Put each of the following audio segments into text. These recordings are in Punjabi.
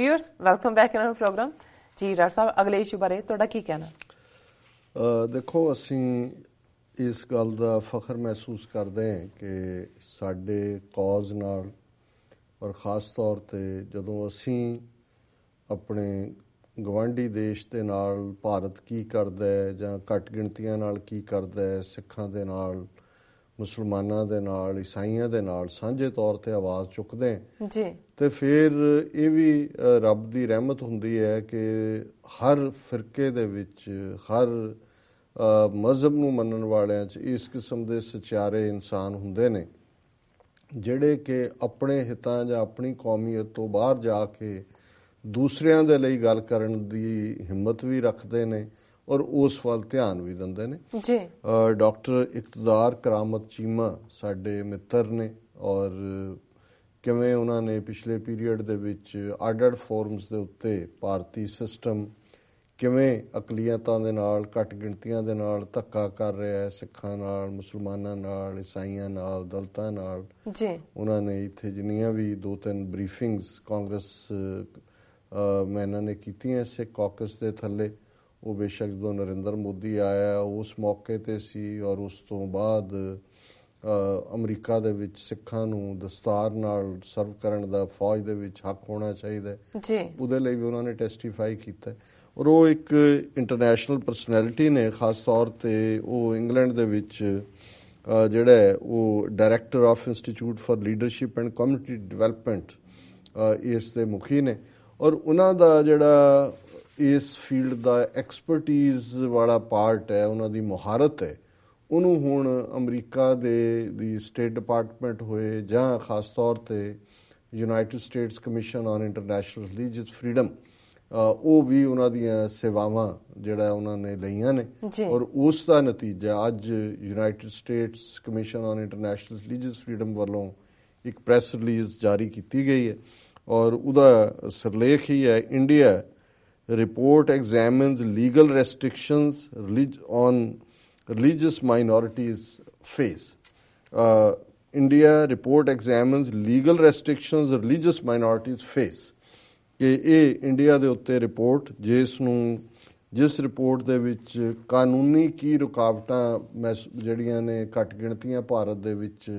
Viewers welcome back in program ji. Doctor साहब अगले इशू बारे तुहाडा की कहना? देखो ਅਸੀਂ ਇਸ ਗੱਲ ਦਾ ਫਖਰ ਮਹਿਸੂਸ ਕਰਦੇ ਹਾਂ ਕਿ ਸਾਡੇ ਕੌਜ਼ ਨਾਲ ਔਰ ख़ास ਤੌਰ 'ਤੇ ਜਦੋਂ ਅਸੀਂ ਆਪਣੇ ਗਵਾਂਢੀ ਦੇਸ਼ ਦੇ ਨਾਲ ਭਾਰਤ ਕੀ ਕਰਦਾ ਹੈ ਜਾਂ ਘੱਟ ਗਿਣਤੀਆਂ ਨਾਲ ਕੀ ਕਰਦਾ ਹੈ, ਸਿੱਖਾਂ ਦੇ ਨਾਲ, ਮੁਸਲਮਾਨਾਂ ਦੇ ਨਾਲ, ਈਸਾਈਆਂ ਦੇ ਨਾਲ ਸਾਂਝੇ ਤੌਰ 'ਤੇ ਆਵਾਜ਼ ਚੁੱਕਦੇ ਜੀ ਤੇ ਫਿਰ ਇਹ ਵੀ ਰੱਬ ਦੀ ਰਹਿਮਤ ਹੁੰਦੀ ਹੈ ਕਿ ਹਰ ਫਿਰਕੇ ਦੇ ਵਿੱਚ, ਹਰ ਮਜ਼ਹਬ ਨੂੰ ਮੰਨਣ ਵਾਲਿਆਂ 'ਚ ਇਸ ਕਿਸਮ ਦੇ ਸਚਿਆਰੇ ਇਨਸਾਨ ਹੁੰਦੇ ਨੇ ਜਿਹੜੇ ਕਿ ਆਪਣੇ ਹਿੱਤਾਂ ਜਾਂ ਆਪਣੀ ਕੌਮੀਅਤ ਤੋਂ ਬਾਹਰ ਜਾ ਕੇ ਦੂਸਰਿਆਂ ਦੇ ਲਈ ਗੱਲ ਕਰਨ ਦੀ ਹਿੰਮਤ ਵੀ ਰੱਖਦੇ ਨੇ ਔਰ ਉਸ ਵੱਲ ਧਿਆਨ ਵੀ ਦਿੰਦੇ ਨੇ ਜੀ। ਡਾਕਟਰ ਇਕਤਦਾਰ ਕਰਾਮਤ ਚੀਮਾ ਸਾਡੇ ਮਿੱਤਰ ਨੇ ਔਰ ਕਿਵੇਂ ਉਹਨਾਂ ਨੇ ਪਿਛਲੇ ਪੀਰੀਅਡ ਦੇ ਵਿੱਚ ਅੱਡ-ਅੱਡ ਫੋਰਮਸ ਦੇ ਉੱਤੇ ਭਾਰਤੀ ਸਿਸਟਮ ਕਿਵੇਂ ਅਕਲੀਅਤਾਂ ਦੇ ਨਾਲ, ਘੱਟ ਗਿਣਤੀਆਂ ਦੇ ਨਾਲ ਧੱਕਾ ਕਰ ਰਿਹਾ ਹੈ, ਸਿੱਖਾਂ ਨਾਲ, ਮੁਸਲਮਾਨਾਂ ਨਾਲ, ਈਸਾਈਆਂ ਨਾਲ, ਦਲਿਤਾਂ ਨਾਲ ਜੀ। ਉਹਨਾਂ ਨੇ ਇੱਥੇ ਜਿੰਨੀਆਂ ਵੀ 2-3 ਬਰੀਫਿੰਗਸ ਕਾਂਗਰਸ ਮੈਨਾਂ ਨੇ ਕੀਤੀਆਂ ਸਿੱਖ ਕਾਕਸ ਦੇ ਥੱਲੇ, ਉਹ ਬੇਸ਼ੱਕ ਜਦੋਂ ਨਰਿੰਦਰ ਮੋਦੀ ਆਇਆ ਉਸ ਮੌਕੇ 'ਤੇ ਸੀ ਔਰ ਉਸ ਤੋਂ ਬਾਅਦ ਅਮਰੀਕਾ ਦੇ ਵਿੱਚ ਸਿੱਖਾਂ ਨੂੰ ਦਸਤਾਰ ਨਾਲ ਸਰਵ ਕਰਨ ਦਾ ਫੌਜ ਦੇ ਵਿੱਚ ਹੱਕ ਹੋਣਾ ਚਾਹੀਦਾ ਜੀ, ਉਹਦੇ ਲਈ ਵੀ ਉਹਨਾਂ ਨੇ ਟੈਸਟੀਫਾਈ ਕੀਤਾ ਔਰ ਉਹ ਇੱਕ ਇੰਟਰਨੈਸ਼ਨਲ ਪਰਸਨੈਲਿਟੀ ਨੇ। ਖਾਸ ਤੌਰ 'ਤੇ ਉਹ ਇੰਗਲੈਂਡ ਦੇ ਵਿੱਚ ਜਿਹੜਾ ਹੈ ਉਹ director of institute for leadership and community development ਇਸ ਦੇ ਮੁਖੀ ਨੇ ਔਰ ਉਹਨਾਂ ਦਾ ਜਿਹੜਾ ਇਸ ਫੀਲਡ ਦਾ ਐਕਸਪਰਟੀਜ਼ ਵਾਲਾ ਪਾਰਟ ਹੈ, ਉਹਨਾਂ ਦੀ ਮੁਹਾਰਤ ਹੈ, ਉਹਨੂੰ ਹੁਣ ਅਮਰੀਕਾ ਦੀ ਸਟੇਟ ਡਿਪਾਰਟਮੈਂਟ ਹੋਏ ਜਾਂ ਖਾਸ ਤੌਰ 'ਤੇ United States Commission on International Religious freedom ਉਹ ਵੀ ਉਹਨਾਂ ਦੀਆਂ ਸੇਵਾਵਾਂ ਜਿਹੜਾ ਉਹਨਾਂ ਨੇ ਲਈਆਂ ਨੇ ਔਰ ਉਸ ਦਾ ਨਤੀਜਾ ਅੱਜ United States Commission on International Religious freedom ਵੱਲੋਂ ਇੱਕ ਪ੍ਰੈਸ ਰਿਲੀਜ਼ ਜਾਰੀ ਕੀਤੀ ਗਈ ਹੈ ਔਰ ਉਹਦਾ ਸਿਰਲੇਖ ਹੀ ਹੈ, India report examines legal restrictions on religious minorities face. India report examines legal restrictions religious minorities face. ਕਿ ਇਹ ਇੰਡੀਆ ਦੇ ਉੱਤੇ ਰਿਪੋਰਟ ਜਿਸ ਰਿਪੋਰਟ ਦੇ ਵਿੱਚ ਕਾਨੂੰਨੀ ਕੀ ਰੁਕਾਵਟਾਂ ਜਿਹੜੀਆਂ ਨੇ ਘੱਟ ਗਿਣਤੀਆਂ ਭਾਰਤ ਦੇ ਵਿੱਚ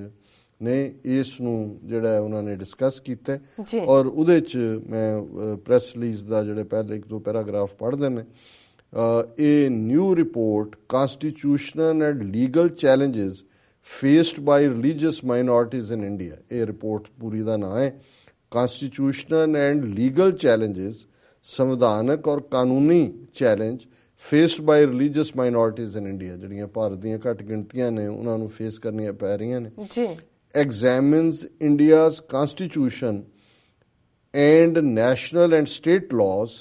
ਨੇ ਇਸ ਨੂੰ ਜਿਹੜਾ ਉਹਨਾਂ ਨੇ ਡਿਸਕਸ ਕੀਤਾ ਔਰ ਉਹਦੇ 'ਚ ਮੈਂ ਪ੍ਰੈਸ ਰਿਲੀਜ਼ ਦਾ ਜਿਹੜੇ ਪਹਿਲੇ 1-2 ਪੈਰਾਗ੍ਰਾਫ ਪੜ੍ਹਦੇ ਨੇ। ਇਹ new report constitutional and legal challenges faced by religious minorities in India. ਇਹ ਰਿਪੋਰਟ ਪੂਰੀ ਦਾ ਨਾਂ ਹੈ ਕਾਂਸਟੀਟਿਊਸ਼ਨਲ ਐਂਡ ਲੀਗਲ ਚੈਲੰਜਿਸ, ਸੰਵਿਧਾਨਕ ਔਰ ਕਾਨੂੰਨੀ challenge faced by religious minorities in India, ਜਿਹੜੀਆਂ ਭਾਰਤ ਦੀਆਂ ਘੱਟ ਗਿਣਤੀਆਂ ਨੇ ਉਹਨਾਂ ਨੂੰ ਫੇਸ ਕਰਨੀਆਂ ਪੈ ਰਹੀਆਂ ਨੇ। examines India's constitution and national and state laws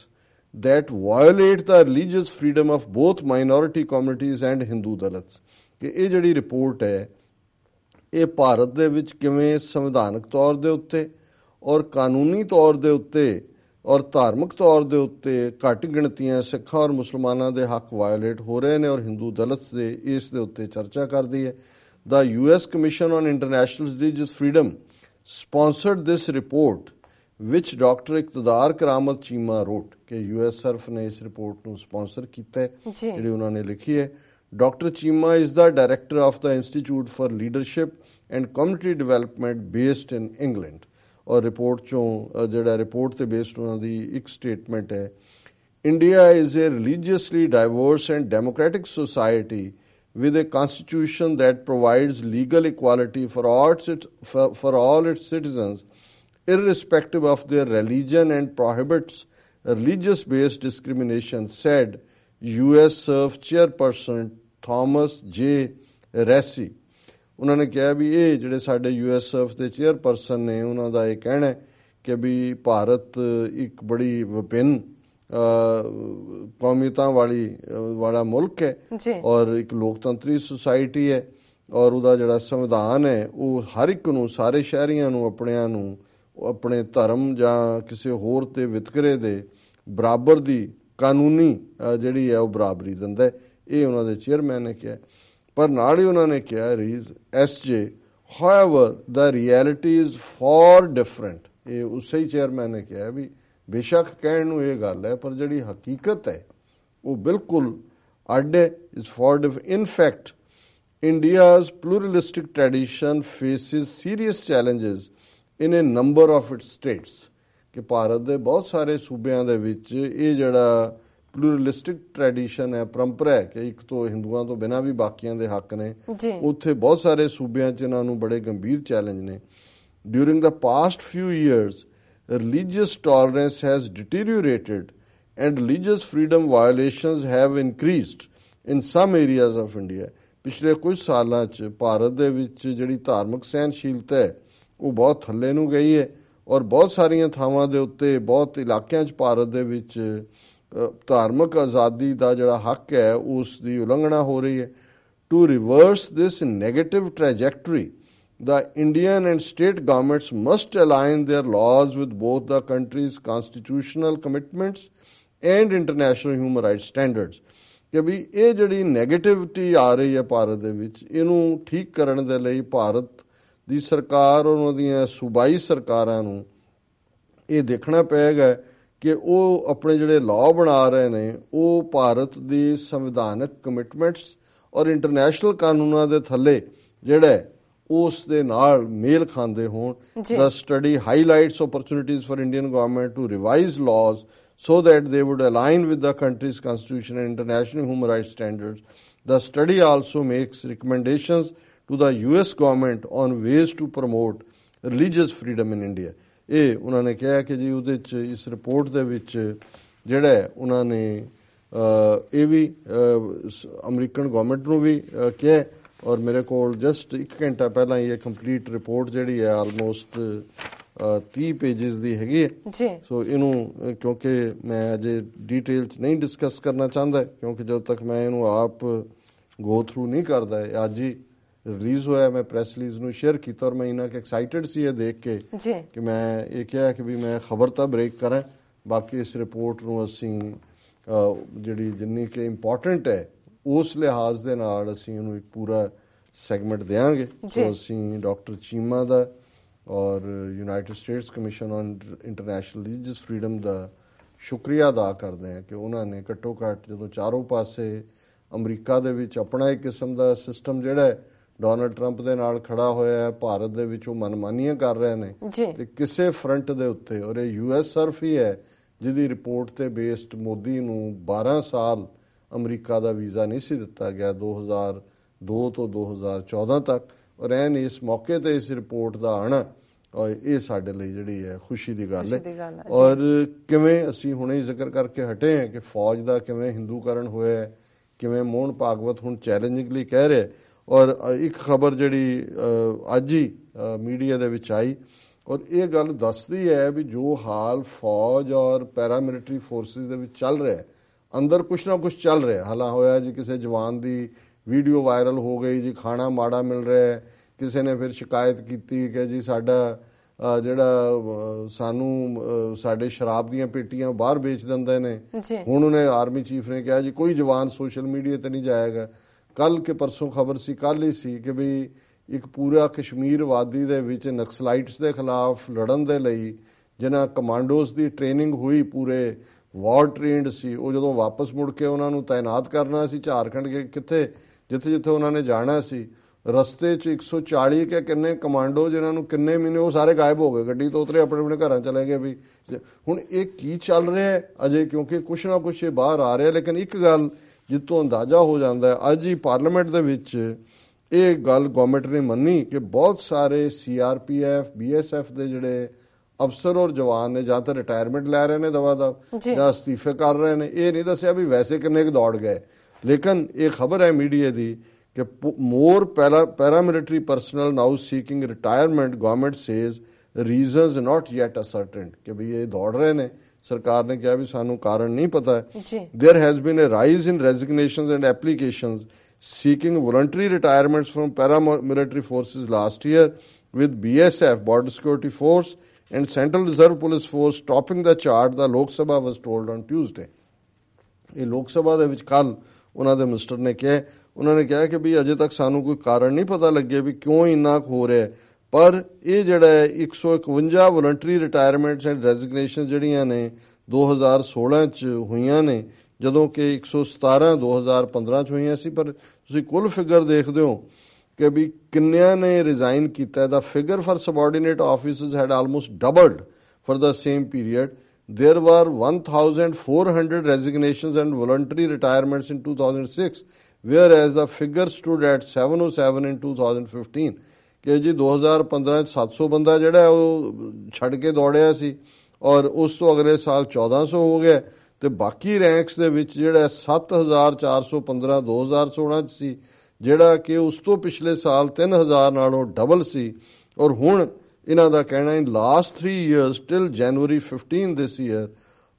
that violate the religious freedom of both minority communities and Hindu Dalits। ਕਿ ਇਹ ਜਿਹੜੀ ਰਿਪੋਰਟ ਹੈ ਇਹ ਭਾਰਤ ਦੇ ਵਿੱਚ ਕਿਵੇਂ ਸੰਵਿਧਾਨਕ ਤੌਰ ਦੇ ਉੱਤੇ ਔਰ ਕਾਨੂੰਨੀ ਤੌਰ ਦੇ ਉੱਤੇ ਔਰ ਧਾਰਮਿਕ ਤੌਰ ਦੇ ਉੱਤੇ ਘੱਟ ਗਿਣਤੀਆਂ ਸਿੱਖਾਂ ਔਰ ਮੁਸਲਮਾਨਾਂ ਦੇ ਹੱਕ ਵਾਇਓਲੇਟ ਹੋ ਰਹੇ ਨੇ ਔਰ ਹਿੰਦੂ ਦਲਿਤ ਦੇ ਇਸ ਦੇ ਉੱਤੇ ਚਰਚਾ ਕਰਦੀ ਹੈ। The US Commission on International Religious Freedom sponsored this report, which Dr. Iqtidar Karamat Cheema wrote. कि US SRF ने इस रिपोर्ट ਨੂੰ स्पॉन्सर ਕੀਤਾ ਹੈ ਜਿਹੜੀ ਉਹਨਾਂ ਨੇ ਲਿਖੀ ਹੈ। Dr. Cheema is the director of the Institute for Leadership and Community Development based in England। ਔਰ ਰਿਪੋਰਟ ਚੋਂ ਜਿਹੜਾ ਰਿਪੋਰਟ ਤੇ ਬੇਸਡ ਉਹਨਾਂ ਦੀ ਇੱਕ ਸਟੇਟਮੈਂਟ ਹੈ, India is a religiously diverse and democratic society with a constitution that provides legal equality for all its citizens, irrespective of their religion, and prohibits religious-based discrimination, said US SRF chairperson Thomas J. Rassi। ਉਹਨਾਂ ਨੇ ਕਿਹਾ ਵੀ ਇਹ ਜਿਹੜੇ ਸਾਡੇ US SRF ਦੇ ਚੇਅਰਪਰਸਨ ਨੇ ਉਹਨਾਂ ਦਾ ਇਹ ਕਹਿਣਾ ਕਿ ਵੀ ਭਾਰਤ ਇੱਕ ਬੜੀ ਵਿਭਿੰਨ ਕੌਮੀਅਤਾਂ ਵਾਲਾ ਮੁਲਕ ਹੈ ਔਰ ਇੱਕ ਲੋਕਤੰਤਰੀ ਸੁਸਾਇਟੀ ਹੈ ਔਰ ਉਹਦਾ ਜਿਹੜਾ ਸੰਵਿਧਾਨ ਹੈ ਉਹ ਹਰ ਇੱਕ ਨੂੰ, ਸਾਰੇ ਸ਼ਹਿਰੀਆਂ ਨੂੰ, ਆਪਣਿਆਂ ਨੂੰ ਆਪਣੇ ਧਰਮ ਜਾਂ ਕਿਸੇ ਹੋਰ ਤੇ ਵਿਤਕਰੇ ਦੇ ਬਰਾਬਰ ਦੀ ਕਾਨੂੰਨੀ ਜਿਹੜੀ ਹੈ ਉਹ ਬਰਾਬਰੀ ਦਿੰਦਾ ਹੈ। ਇਹ ਉਹਨਾਂ ਦੇ ਚੇਅਰਮੈਨ ਨੇ ਕਿਹਾ। ਪਰ ਨਾਲ ਹੀ ਉਹਨਾਂ ਨੇ ਕਿਹਾ SJ, however the reality is far different। ਇਹ ਉਸੇ ਹੀ ਚੇਅਰਮੈਨ ਨੇ ਕਿਹਾ ਵੀ ਬੇਸ਼ੱਕ ਕਹਿਣ ਨੂੰ ਇਹ ਗੱਲ ਹੈ, ਪਰ ਜਿਹੜੀ ਹਕੀਕਤ ਹੈ ਉਹ ਬਿਲਕੁਲ ਅੱਡ ਹੈ। Is for in fact India's pluralistic tradition faces serious challenges in a number of its states। ਕਿ ਭਾਰਤ ਦੇ ਬਹੁਤ ਸਾਰੇ ਸੂਬਿਆਂ ਦੇ ਵਿੱਚ ਇਹ ਜਿਹੜਾ ਪਲੂਰਲਿਸਟਿਕ ਟ੍ਰੈਡੀਸ਼ਨ ਹੈ, ਪਰੰਪਰਾ ਹੈ ਕਿ ਇੱਕ ਤੋਂ ਹਿੰਦੂਆਂ ਤੋਂ ਬਿਨਾਂ ਵੀ ਬਾਕੀਆਂ ਦੇ ਹੱਕ ਨੇ, ਉੱਥੇ ਬਹੁਤ ਸਾਰੇ ਸੂਬਿਆਂ 'ਚ ਇਹਨਾਂ ਨੂੰ ਬੜੇ ਗੰਭੀਰ ਚੈਲੰਜ ਨੇ। During the past ਫਿਊ years religious tolerance has deteriorated and religious freedom violations have increased in some areas of India। ਪਿਛਲੇ ਕੁਝ ਸਾਲਾਂ 'ਚ ਭਾਰਤ ਦੇ ਵਿੱਚ ਜਿਹੜੀ ਧਾਰਮਿਕ ਸਹਿਣਸ਼ੀਲਤਾ ਹੈ ਉਹ ਬਹੁਤ ਥੱਲੇ ਨੂੰ ਗਈ ਹੈ ਔਰ ਬਹੁਤ ਸਾਰੀਆਂ ਥਾਵਾਂ ਦੇ ਉੱਤੇ, ਬਹੁਤ ਇਲਾਕਿਆਂ 'ਚ ਭਾਰਤ ਦੇ ਵਿੱਚ ਧਾਰਮਿਕ ਆਜ਼ਾਦੀ ਦਾ ਜਿਹੜਾ ਹੱਕ ਹੈ ਉਸ ਦੀ ਉਲੰਘਣਾ ਹੋ ਰਹੀ ਹੈ। To reverse this negative trajectory, the Indian and state governments must align their laws with both the country's constitutional commitments and international human rights standards। ਕਿ ਵੀ ਇਹ ਜਿਹੜੀ ਨੈਗੇਟਿਵਿਟੀ ਆ ਰਹੀ ਹੈ ਭਾਰਤ ਦੇ ਵਿੱਚ, ਇਹਨੂੰ ਠੀਕ ਕਰਨ ਦੇ ਲਈ ਭਾਰਤ ਦੀ ਸਰਕਾਰ ਔਰ ਉਹਨਾਂ ਦੀਆਂ ਸੂਬਾਈ ਸਰਕਾਰਾਂ ਨੂੰ ਇਹ ਦੇਖਣਾ ਪਏਗਾ ਕਿ ਉਹ ਆਪਣੇ ਜਿਹੜੇ ਲਾਅ ਬਣਾ ਰਹੇ ਨੇ ਉਹ ਭਾਰਤ ਦੀ ਸੰਵਿਧਾਨਕ ਕਮਿਟਮੈਂਟਸ ਔਰ ਇੰਟਰਨੈਸ਼ਨਲ ਕਾਨੂੰਨਾਂ ਦੇ ਥੱਲੇ ਜਿਹੜਾ ਉਸ ਦੇ ਨਾਲ ਮੇਲ ਖਾਂਦੇ ਹੋਣ। The study highlights opportunities for Indian government to revise laws so that they would align with the country's constitution and international human rights standards। The study also makes recommendations to the US government on ways to promote religious freedom in India। ਇਹ ਉਹਨਾਂ ਨੇ ਕਿਹਾ ਕਿ ਜੀ ਉਹਦੇ 'ਚ ਇਸ ਰਿਪੋਰਟ ਦੇ ਵਿੱਚ ਜਿਹੜਾ ਉਹਨਾਂ ਨੇ ਇਹ ਵੀ ਅਮਰੀਕਨ ਗਵਰਨਮੈਂਟ ਨੂੰ ਵੀ ਕਿਹਾ ਔਰ ਮੇਰੇ ਕੋਲ ਜਸਟ 1 ਘੰਟਾ ਪਹਿਲਾਂ ਇਹ ਕੰਪਲੀਟ ਰਿਪੋਰਟ ਜਿਹੜੀ ਹੈ ਆਲਮੋਸਟ 30 ਪੇजेस ਦੀ ਹੈਗੀ ਹੈ। ਸੋ ਇਹਨੂੰ ਕਿਉਂਕਿ ਮੈਂ ਅਜੇ ਡੀਟੇਲ 'ਚ ਨਹੀਂ ਡਿਸਕਸ ਕਰਨਾ ਚਾਹੁੰਦਾ ਕਿਉਂਕਿ ਜਦੋਂ ਤੱਕ ਮੈਂ ਇਹਨੂੰ ਆਪ ਗੋ ਥਰੂ ਨਹੀਂ ਕਰਦਾ, ਅੱਜ ਹੀ ਰਿਲੀਜ਼ ਹੋਇਆ, ਮੈਂ ਪ੍ਰੈਸ ਰਿਲੀਜ਼ ਨੂੰ ਸ਼ੇਅਰ ਕੀਤਾ ਔਰ ਮੈਂ ਇਹਨਾਂ ਕਿ ਐਕਸਾਈਟਡ ਸੀ ਇਹ ਦੇਖ ਕੇ ਕਿ ਮੈਂ ਇਹ ਕਿਹਾ ਕਿ ਵੀ ਮੈਂ ਖਬਰ ਤਾਂ ਬ੍ਰੇਕ ਕਰਾਂ, ਬਾਕੀ ਇਸ ਰਿਪੋਰਟ ਨੂੰ ਅਸੀਂ ਜਿਹੜੀ ਜਿੰਨੀ ਕਿ ਇੰਪੋਰਟੈਂਟ ਹੈ ਉਸ ਲਿਹਾਜ਼ ਦੇ ਨਾਲ ਅਸੀਂ ਉਹਨੂੰ ਇੱਕ ਪੂਰਾ ਸੈਗਮੈਂਟ ਦੇਵਾਂਗੇ। ਸੋ ਅਸੀਂ ਡਾਕਟਰ ਚੀਮਾ ਦਾ ਔਰ United States Commission on International Religious Freedom ਦਾ ਸ਼ੁਕਰੀਆ ਅਦਾ ਕਰਦੇ ਹਾਂ ਕਿ ਉਹਨਾਂ ਨੇ ਘੱਟੋ ਘੱਟ ਜਦੋਂ ਚਾਰੋਂ ਪਾਸੇ ਅਮਰੀਕਾ ਦੇ ਵਿੱਚ ਆਪਣਾ ਇੱਕ ਕਿਸਮ ਦਾ ਸਿਸਟਮ ਜਿਹੜਾ ਹੈ ਡੋਨਲਡ ਟਰੰਪ ਦੇ ਨਾਲ ਖੜਾ ਹੋਇਆ ਹੈ, ਭਾਰਤ ਦੇ ਵਿੱਚ ਉਹ ਮਨਮਾਨੀਆਂ ਕਰ ਰਹੇ ਨੇ ਤੇ ਕਿਸੇ ਫਰੰਟ ਦੇ ਉੱਤੇ, ਔਰ ਇਹ US ਸਿਰਫ ਹੀ ਹੈ ਜਿਹਦੀ ਰਿਪੋਰਟ ਤੇ ਬੇਸਡ ਮੋਦੀ ਨੂੰ 12 ਸਾਲ ਅਮਰੀਕਾ ਦਾ ਵੀਜ਼ਾ ਨਹੀਂ ਸੀ ਦਿੱਤਾ ਗਿਆ 2002 ਤੋਂ 2014 ਤੱਕ। ਔਰ ਐਨ ਇਸ ਮੌਕੇ ਤੇ ਇਸ ਰਿਪੋਰਟ ਦਾ ਆਉਣਾ ਔਰ ਇਹ ਸਾਡੇ ਲਈ ਜਿਹੜੀ ਹੈ ਖੁਸ਼ੀ ਦੀ ਗੱਲ ਹੈ। ਔਰ ਕਿਵੇਂ ਅਸੀਂ ਹੁਣੇ ਹੀ ਜ਼ਿਕਰ ਕਰਕੇ ਹਟੇ ਹਾਂ ਕਿ ਫੌਜ ਦਾ ਕਿਵੇਂ ਹਿੰਦੂਕਰਨ ਹੋਇਆ, ਕਿਵੇਂ ਮੋਹਨ ਭਾਗਵਤ ਹੁਣ ਚੈਲੰਜਿੰਗਲੀ ਕਹਿ ਰਿਹਾ। ਔਰ ਇੱਕ ਖਬਰ ਜਿਹੜੀ ਅੱਜ ਹੀ ਮੀਡੀਆ ਦੇ ਵਿੱਚ ਆਈ ਔਰ ਇਹ ਗੱਲ ਦੱਸਦੀ ਹੈ ਵੀ ਜੋ ਹਾਲ ਫੌਜ ਔਰ ਪੈਰਾਮਿਲਟਰੀ ਫੋਰਸਿਸ ਦੇ ਵਿੱਚ ਚੱਲ ਰਿਹਾ, ਅੰਦਰ ਕੁਛ ਨਾ ਕੁਛ ਚੱਲ ਰਿਹਾ। ਹਾਲਾਂ ਹੋਇਆ ਜੀ ਕਿਸੇ ਜਵਾਨ ਦੀ ਵੀਡੀਓ ਵਾਇਰਲ ਹੋ ਗਈ ਜੀ, ਖਾਣਾ ਮਾੜਾ ਮਿਲ ਰਿਹਾ, ਕਿਸੇ ਨੇ ਫਿਰ ਸ਼ਿਕਾਇਤ ਕੀਤੀ ਕਿ ਜੀ ਸਾਡਾ ਜਿਹੜਾ ਸਾਨੂੰ ਸਾਡੇ ਸ਼ਰਾਬ ਦੀਆਂ ਪੇਟੀਆਂ ਬਾਹਰ ਵੇਚ ਦਿੰਦੇ ਨੇ। ਹੁਣ ਉਹਨੇ ਆਰਮੀ ਚੀਫ ਨੇ ਕਿਹਾ ਜੀ ਕੋਈ ਜਵਾਨ ਸੋਸ਼ਲ ਮੀਡੀਆ ਤੇ ਨਹੀਂ ਜਾਏਗਾ। ਕੱਲ ਕੇ ਪਰਸੋਂ ਖਬਰ ਸੀ, ਕੱਲ ਹੀ ਸੀ ਕਿ ਵੀ ਇੱਕ ਪੂਰਾ ਕਸ਼ਮੀਰ ਵਾਦੀ ਦੇ ਵਿੱਚ ਨਕਸਲਾਈਟਸ ਦੇ ਖਿਲਾਫ ਲੜਨ ਦੇ ਲਈ ਜਿਨ੍ਹਾਂ ਕਮਾਂਡੋਜ਼ ਦੀ ਟ੍ਰੇਨਿੰਗ ਹੋਈ, ਪੂਰੇ ਵਾਰ ਟ੍ਰੇਨਡ ਸੀ, ਉਹ ਜਦੋਂ ਵਾਪਸ ਮੁੜ ਕੇ ਉਹਨਾਂ ਨੂੰ ਤਾਇਨਾਤ ਕਰਨਾ ਸੀ ਝਾਰਖੰਡ ਕਿੱਥੇ ਜਿੱਥੇ ਜਿੱਥੇ ਉਹਨਾਂ ਨੇ ਜਾਣਾ ਸੀ, ਰਸਤੇ 'ਚ 140 ਕੇ ਕਿੰਨੇ ਕਮਾਂਡੋ ਜਿਨ੍ਹਾਂ ਨੂੰ ਕਿੰਨੇ ਮਹੀਨੇ ਉਹ ਸਾਰੇ ਗਾਇਬ ਹੋ ਗਏ, ਗੱਡੀ ਤੋਂ ਉਤਰੇ ਆਪਣੇ ਆਪਣੇ ਘਰਾਂ ਚਲੇ ਗਏ। ਵੀ ਹੁਣ ਇਹ ਕੀ ਚੱਲ ਰਿਹਾ ਹੈ ਅਜੇ, ਕਿਉਂਕਿ ਕੁਛ ਨਾ ਕੁਛ ਇਹ ਬਾਹਰ ਆ ਰਿਹਾ। ਲੇਕਿਨ ਇੱਕ ਗੱਲ ਜਿੱਥੋਂ ਅੰਦਾਜ਼ਾ ਹੋ ਜਾਂਦਾ ਹੈ, ਅੱਜ ਹੀ ਪਾਰਲੀਮੈਂਟ ਦੇ ਵਿੱਚ ਇਹ ਗੱਲ ਗਵਰਨਮੈਂਟ ਨੇ ਮੰਨੀ ਕਿ ਬਹੁਤ ਸਾਰੇ CRPF BSF ਦੇ ਜਿਹੜੇ ਅਫਸਰ ਔਰ ਜਵਾਨ ਨੇ ਜਾਂ ਤਾਂ ਰਿਟਾਇਰਮੈਂਟ ਲੈ ਰਹੇ ਨੇ ਦਵਾ ਦਾ ਜਾਂ ਅਸਤੀਫੇ ਕਰ ਰਹੇ ਨੇ। ਇਹ ਨਹੀਂ ਦੱਸਿਆ ਵੀ ਵੈਸੇ ਕਿੰਨੇ ਕੁ ਦੌੜ ਗਏ, ਲੇਕਿਨ ਇਹ ਖਬਰ ਹੈ ਮੀਡੀਆ ਦੀ ਕਿ more paramilitary personnel now seeking retirement, government says reasons not yet ascertained। ਕਿ ਵੀ ਇਹ ਦੌੜ ਰਹੇ ਨੇ, ਸਰਕਾਰ ਨੇ ਕਿਹਾ ਵੀ ਸਾਨੂੰ ਕਾਰਨ ਨਹੀਂ ਪਤਾ ਹੈ। There has been a rise in resignations and applications seeking voluntary retirements from paramilitary forces last year, with BSF, Border Security Force, and Central Reserve Police Force topping the chart, the Lok Sabha was told on Tuesday। ਇਹ ਲੋਕ ਸਭਾ ਦੇ ਵਿੱਚ ਕੱਲ ਉਹਨਾਂ ਦੇ ਮਿਨਿਸਟਰ ਨੇ ਕਿਹਾ, ਉਹਨਾਂ ਨੇ ਕਿਹਾ ਕਿ ਵੀ ਅਜੇ ਤੱਕ ਸਾਨੂੰ ਕੋਈ ਕਾਰਨ ਨਹੀਂ ਪਤਾ ਲੱਗਿਆ ਵੀ ਕਿਉਂ ਇੰਨਾ ਹੋ ਰਿਹਾ, ਪਰ ਇਹ ਜਿਹੜਾ 151 ਵੋਲੰਟਰੀ ਰਿਟਾਇਰਮੈਂਟਸ ਐਂਡ ਰੈਜ਼ਿਗਨੇਸ਼ਨ ਜਿਹੜੀਆਂ ਨੇ 2016 ਚ ਹੋਈਆਂ ਨੇ, ਜਦੋਂ ਕਿ 117 2015 ਚ ਹੋਈਆਂ ਸੀ। ਪਰ ਤੁਸੀਂ ਕੁੱਲ ਫਿਗਰ ਦੇਖਦੇ ਹੋ ਕਿ ਵੀ ਕਿੰਨਿਆਂ ਨੇ ਰਿਜ਼ਾਈਨ ਕੀਤਾ। The figure for subordinate officers had almost doubled for the same period. There were 1,400 resignations and voluntary retirements in 2006, whereas the figure stood at 707 in 2015. ਕਿ ਜੀ 2015 ਚ 700 ਬੰਦਾ ਜਿਹੜਾ ਉਹ ਛੱਡ ਕੇ ਦੌੜਿਆ ਸੀ, ਔਰ ਉਸ ਤੋਂ ਅਗਲੇ ਸਾਲ 1400 ਹੋ ਗਿਆ, ਤੇ ਬਾਕੀ ਰੈਂਕਸ ਦੇ ਵਿੱਚ ਜਿਹੜਾ 7415 2016 ਚ ਸੀ, ਜਿਹੜਾ ਕਿ ਉਸ ਤੋਂ ਪਿਛਲੇ ਸਾਲ 3000 ਨਾਲੋਂ ਡਬਲ ਸੀ। ਔਰ ਹੁਣ ਇਹਨਾਂ ਦਾ ਕਹਿਣਾ in last 3 years till January 15 this year,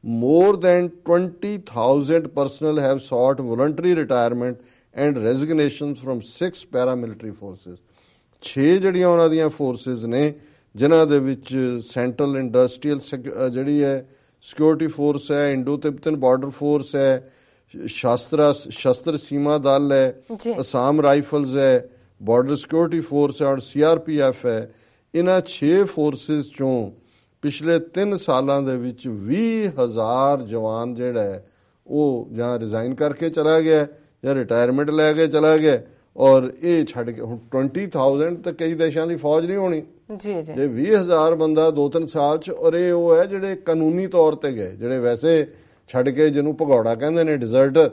more than 20,000 personnel have sought voluntary retirement and resignations from 6 paramilitary forces. 6 ਜਿਹੜੀਆਂ ਉਹਨਾਂ ਦੀਆਂ ਫੋਰਸਿਸ ਨੇ, ਜਿਨ੍ਹਾਂ ਦੇ ਵਿੱਚ ਸੈਂਟਰਲ ਇੰਡਸਟਰੀਅਲ ਜਿਹੜੀ ਹੈ ਸਿਕਿਉਰਿਟੀ ਫੋਰਸ ਹੈ, ਇੰਡੋ ਤਿੱਬਤਨ ਬਾਰਡਰ ਫੋਰਸ ਹੈ, ਸ਼ਸਤਰ ਸੀਮਾ ਦਲ ਹੈ, ਅਸਾਮ ਰਾਈਫਲਸ ਹੈ, ਬਾਰਡਰ ਸਿਕਿਉਰਿਟੀ ਫੋਰਸ ਹੈ ਔਰ CRPF ਹੈ। ਇਹਨਾਂ 6 ਫੋਰਸਿਸ ਚੋਂ ਪਿਛਲੇ 3 ਸਾਲਾਂ ਦੇ ਵਿੱਚ 20,000 ਜਵਾਨ ਜਿਹੜਾ ਹੈ ਉਹ ਜਾਂ ਰਿਜ਼ਾਈਨ ਕਰਕੇ ਚਲਾ ਗਿਆ ਜਾਂ ਰਿਟਾਇਰਮੈਂਟ ਲੈ ਕੇ ਚਲਾ ਗਿਆ, ਔਰ ਇਹ ਛੱਡ ਕੇ ਹੁਣ 20,000 ਤਾਂ ਕਈ ਦੇਸ਼ਾਂ ਦੀ ਫੌਜ ਨਹੀਂ ਹੋਣੀ ਜੀ। ਜੇ 20,000 ਬੰਦਾ 2-3 ਸਾਲ ਚ, ਔਰ ਇਹ ਉਹ ਹੈ ਜਿਹੜੇ ਕਾਨੂੰਨੀ ਤੌਰ ਤੇ ਗਏ, ਜਿਹੜੇ ਵੈਸੇ ਛੱਡ ਕੇ ਜਿਹਨੂੰ ਭਗੌੜਾ ਕਹਿੰਦੇ ਨੇ ਡਿਜ਼ਰਟਰ,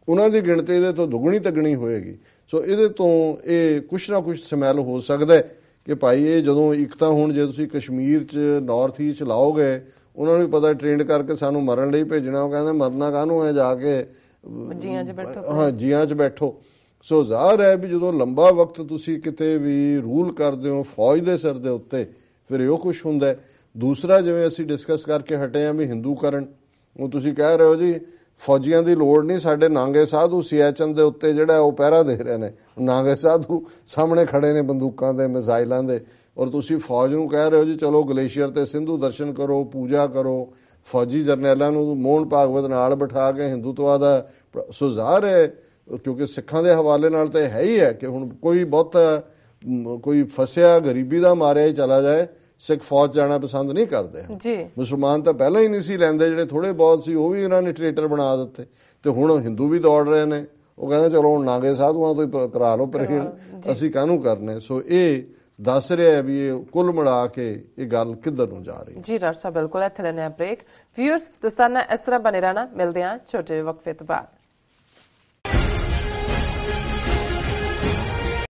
ਉਹਨਾਂ ਦੀ ਗਿਣਤੀ ਇਹਦੇ ਤੋਂ ਦੁੱਗਣੀ ਤੱਗਣੀ ਹੋਏਗੀ। ਸੋ ਇਹਦੇ ਤੋਂ ਇਹ ਕੁਛ ਨਾ ਕੁਛ ਸਮੈਲ ਹੋ ਸਕਦਾ ਕਿ ਭਾਈ ਇਹ ਜਦੋਂ ਇੱਕ ਤਾਂ ਹੁਣ ਜੇ ਤੁਸੀਂ ਕਸ਼ਮੀਰ ਚ ਨਾਰਥ ਈਸਟ ਲਾਓਗੇ, ਉਹਨਾਂ ਨੂੰ ਵੀ ਪਤਾ ਟ੍ਰੇਨਡ ਕਰਕੇ ਸਾਨੂੰ ਮਰਨ ਲਈ ਭੇਜਣਾ, ਉਹ ਕਹਿੰਦੇ ਮਰਨਾ ਕਾਹਨੂੰ ਹੈ, ਜਾ ਕੇ ਜੀਆਂ 'ਚ ਬੈਠੋ। ਹਾਂ, ਜੀਆਂ 'ਚ ਬੈਠੋ। ਸੋ ਜ਼ਾਹਰ ਹੈ ਵੀ ਜਦੋਂ ਲੰਬਾ ਵਕਤ ਤੁਸੀਂ ਕਿਤੇ ਵੀ ਰੂਲ ਕਰਦੇ ਹੋ ਫੌਜ ਦੇ ਸਿਰ ਦੇ ਉੱਤੇ, ਫਿਰ ਇਹੋ ਕੁਛ ਹੁੰਦਾ। ਦੂਸਰਾ, ਜਿਵੇਂ ਅਸੀਂ ਡਿਸਕਸ ਕਰਕੇ ਹਟੇ ਹਾਂ ਵੀ ਹਿੰਦੂਕਰਨ, ਉਹ ਤੁਸੀਂ ਕਹਿ ਰਹੇ ਹੋ ਜੀ ਫੌਜੀਆਂ ਦੀ ਲੋੜ ਨਹੀਂ, ਸਾਡੇ ਨਾਂਗੇ ਸਾਧੂ ਸਿਆਚਨ ਦੇ ਉੱਤੇ ਜਿਹੜਾ ਉਹ ਪਹਿਰਾ ਦੇ ਰਹੇ ਨੇ, ਨਾਂਗੇ ਸਾਧੂ ਸਾਹਮਣੇ ਖੜੇ ਨੇ ਬੰਦੂਕਾਂ ਦੇ ਮਿਜ਼ਾਈਲਾਂ ਦੇ, ਔਰ ਤੁਸੀਂ ਫੌਜ ਨੂੰ ਕਹਿ ਰਹੇ ਹੋ ਜੀ ਚਲੋ ਗਲੇਸ਼ੀਅਰ ਤੇ ਸਿੰਧੂ ਦਰਸ਼ਨ ਕਰੋ, ਪੂਜਾ ਕਰੋ, ਫੌਜੀ ਜਰਨੈਲਾਂ ਨੂੰ ਮੋਹਨ ਭਾਗਵਤ ਨਾਲ ਬਿਠਾ ਕੇ ਹਿੰਦੂਤਵਾ ਦਾ। ਸੋ ਜ਼ਾਹਰ ਹੈ ਕਿਉਂਕਿ ਸਿੱਖਾਂ ਦੇ ਹਵਾਲੇ ਨਾਲ ਤਾਂ ਹੈ ਹੀ ਹੈ ਕਿ ਹੁਣ ਕੋਈ ਬਹੁਤਾ ਕੋਈ ਫਸਿਆ ਗਰੀਬੀ ਦਾ ਮਾਰਿਆ ਹੀ ਚਲਾ ਜਾਏ, ਸਿੱਖ ਫੌਜ ਜਾਣਾ ਪਸੰਦ ਨਹੀਂ ਕਰਦੇ ਜੀ। ਮੁਸਲਮਾਨ ਤਾਂ ਪਹਿਲਾਂ ਹੀ ਨਹੀਂ ਸੀ ਲੈਂਦੇ, ਜਿਹੜੇ ਥੋੜੇ ਬਹੁਤ ਸੀ ਉਹ ਵੀ ਇਹਨਾਂ ਨੇ ਟ੍ਰੇਟਰ ਬਣਾ ਦਿੱਤੇ, ਤੇ ਹੁਣ ਹਿੰਦੂ ਵੀ ਦੌੜ ਰਹੇ ਨੇ। ਉਹ ਕਹਿੰਦੇ ਚਲੋ ਹੁਣ ਨਾਗੇ ਸਾਧੂਆਂ ਤੋਂ ਹੀ ਕਰਾ ਲਓ ਪਰੇਡ, ਅਸੀਂ ਕਾਹਨੂੰ ਕਰਨੇ। ਸੋ ਇਹ ਦੱਸ ਰਿਹਾ ਵੀ ਇਹ ਕੁੱਲ ਮਿਲਾ ਕੇ ਇਹ ਗੱਲ ਕਿੱਧਰ ਨੂੰ ਜਾ ਰਹੀ ਜੀ। ਡਾਕਟਰ ਸਾਹਿਬ ਬਿਲਕੁਲ, ਇੱਥੇ ਲੈਣੇ ਆ ਬ੍ਰੇਕ। ਵਿਊਅਰਸ, ਦਸਤਾਨਾ ਇਸ ਤਰ੍ਹਾਂ ਬਣੇ ਰਹਿਣਾ, ਮਿਲਦੇ ਆ ਛੋਟੇ ਵਕਫੇ ਤੋਂ ਬਾਅਦ।